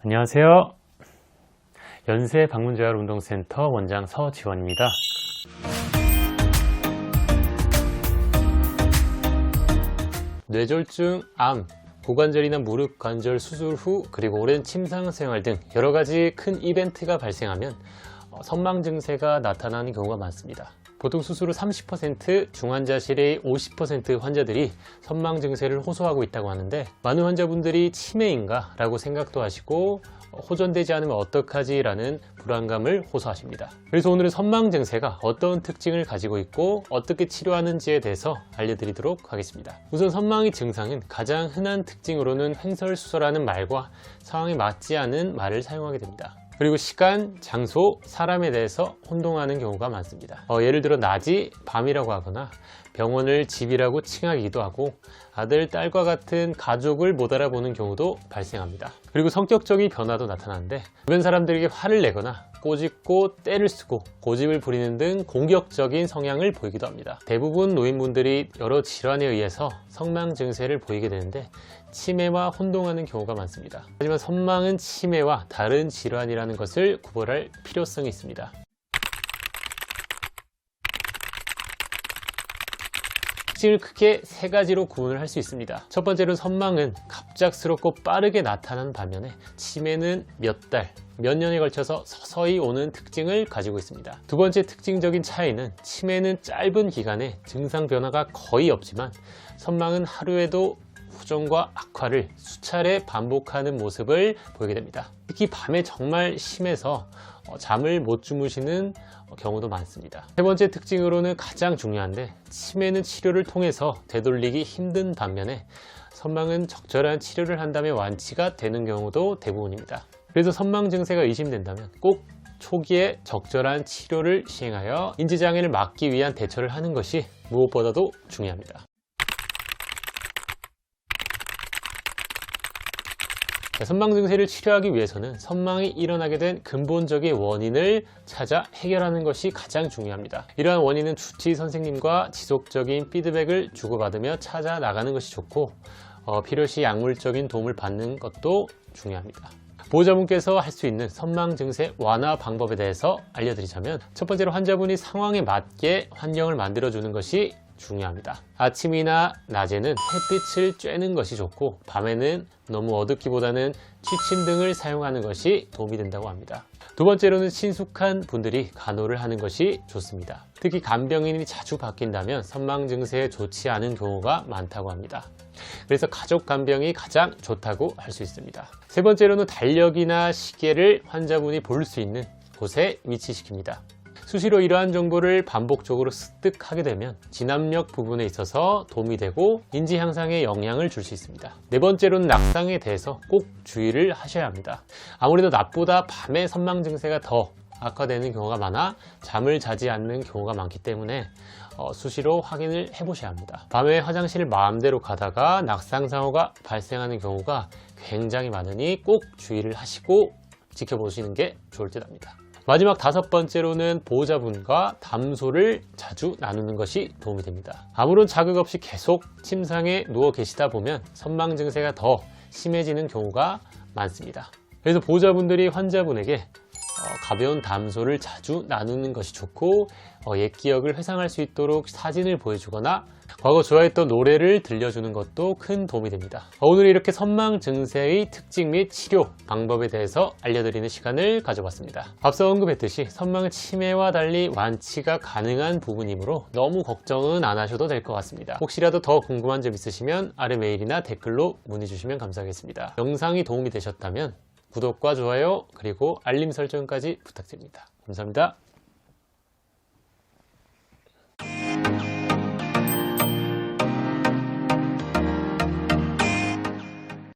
안녕하세요. 연세방문재활운동센터 원장 서지원입니다. 뇌졸중, 암, 고관절이나 무릎 관절 수술 후 그리고 오랜 침상 생활 등 여러가지 큰 이벤트가 발생하면 선망 증세가 나타나는 경우가 많습니다. 보통 수술 후 30%, 중환자실의 50% 환자들이 선망 증세를 호소하고 있다고 하는데, 많은 환자분들이 치매인가 라고 생각도 하시고 호전되지 않으면 어떡하지 라는 불안감을 호소하십니다. 그래서 오늘은 선망 증세가 어떤 특징을 가지고 있고 어떻게 치료하는지에 대해서 알려드리도록 하겠습니다. 우선 선망의 증상은 가장 흔한 특징으로는 횡설수설하는 말과 상황에 맞지 않은 말을 사용하게 됩니다. 그리고 시간, 장소, 사람에 대해서 혼동하는 경우가 많습니다. 예를 들어 낮이 밤이라고 하거나 병원을 집이라고 칭하기도 하고 아들, 딸과 같은 가족을 못 알아보는 경우도 발생합니다. 그리고 성격적인 변화도 나타나는데, 주변 사람들에게 화를 내거나 꼬집고 때를 쓰고 고집을 부리는 등 공격적인 성향을 보이기도 합니다. 대부분 노인분들이 여러 질환에 의해서 선망 증세를 보이게 되는데 치매와 혼동하는 경우가 많습니다. 하지만 선망은 치매와 다른 질환이라는 것을 구별할 필요성이 있습니다. 특징을 크게 세 가지로 구분을 할 수 있습니다. 첫 번째로 선망은 갑작스럽고 빠르게 나타나는 반면에 치매는 몇 달, 몇 년에 걸쳐서 서서히 오는 특징을 가지고 있습니다. 두 번째 특징적인 차이는 치매는 짧은 기간에 증상 변화가 거의 없지만 선망은 하루에도 후전과 악화를 수차례 반복하는 모습을 보이게 됩니다. 특히 밤에 정말 심해서 잠을 못 주무시는 경우도 많습니다. 세 번째 특징으로는 가장 중요한데, 치매는 치료를 통해서 되돌리기 힘든 반면에 선망은 적절한 치료를 한다면 완치가 되는 경우도 대부분입니다. 그래서 선망 증세가 의심된다면 꼭 초기에 적절한 치료를 시행하여 인지장애를 막기 위한 대처를 하는 것이 무엇보다도 중요합니다. 선망 증세를 치료하기 위해서는 선망이 일어나게 된 근본적인 원인을 찾아 해결하는 것이 가장 중요합니다. 이러한 원인은 주치 선생님과 지속적인 피드백을 주고받으며 찾아 나가는 것이 좋고, 필요시 약물적인 도움을 받는 것도 중요합니다. 보호자분께서 할 수 있는 선망 증세 완화 방법에 대해서 알려드리자면, 첫 번째로 환자분이 상황에 맞게 환경을 만들어주는 것이 중요합니다. 아침이나 낮에는 햇빛을 쬐는 것이 좋고, 밤에는 너무 어둡기보다는 취침등을 사용하는 것이 도움이 된다고 합니다. 두 번째로는 친숙한 분들이 간호를 하는 것이 좋습니다. 특히 간병인이 자주 바뀐다면 선망 증세에 좋지 않은 경우가 많다고 합니다. 그래서 가족 간병이 가장 좋다고 할 수 있습니다. 세 번째로는 달력이나 시계를 환자분이 볼 수 있는 곳에 위치시킵니다. 수시로 이러한 정보를 반복적으로 습득하게 되면 진압력 부분에 있어서 도움이 되고 인지 향상에 영향을 줄 수 있습니다. 네 번째로는 낙상에 대해서 꼭 주의를 하셔야 합니다. 아무래도 낮보다 밤에 선망 증세가 더 악화되는 경우가 많아 잠을 자지 않는 경우가 많기 때문에 수시로 확인을 해보셔야 합니다. 밤에 화장실을 마음대로 가다가 낙상 사고가 발생하는 경우가 굉장히 많으니 꼭 주의를 하시고 지켜보시는 게 좋을 듯 합니다. 마지막 다섯 번째로는 보호자분과 담소를 자주 나누는 것이 도움이 됩니다. 아무런 자극 없이 계속 침상에 누워 계시다 보면 선망 증세가 더 심해지는 경우가 많습니다. 그래서 보호자분들이 환자분에게 가벼운 담소를 자주 나누는 것이 좋고, 옛 기억을 회상할 수 있도록 사진을 보여주거나 과거 좋아했던 노래를 들려주는 것도 큰 도움이 됩니다. 오늘 이렇게 선망 증세의 특징 및 치료 방법에 대해서 알려드리는 시간을 가져봤습니다. 앞서 언급했듯이 선망은 치매와 달리 완치가 가능한 부분이므로 너무 걱정은 안 하셔도 될 것 같습니다. 혹시라도 더 궁금한 점 있으시면 아래 메일이나 댓글로 문의 주시면 감사하겠습니다. 영상이 도움이 되셨다면 구독과 좋아요 그리고 알림 설정까지 부탁드립니다. 감사합니다.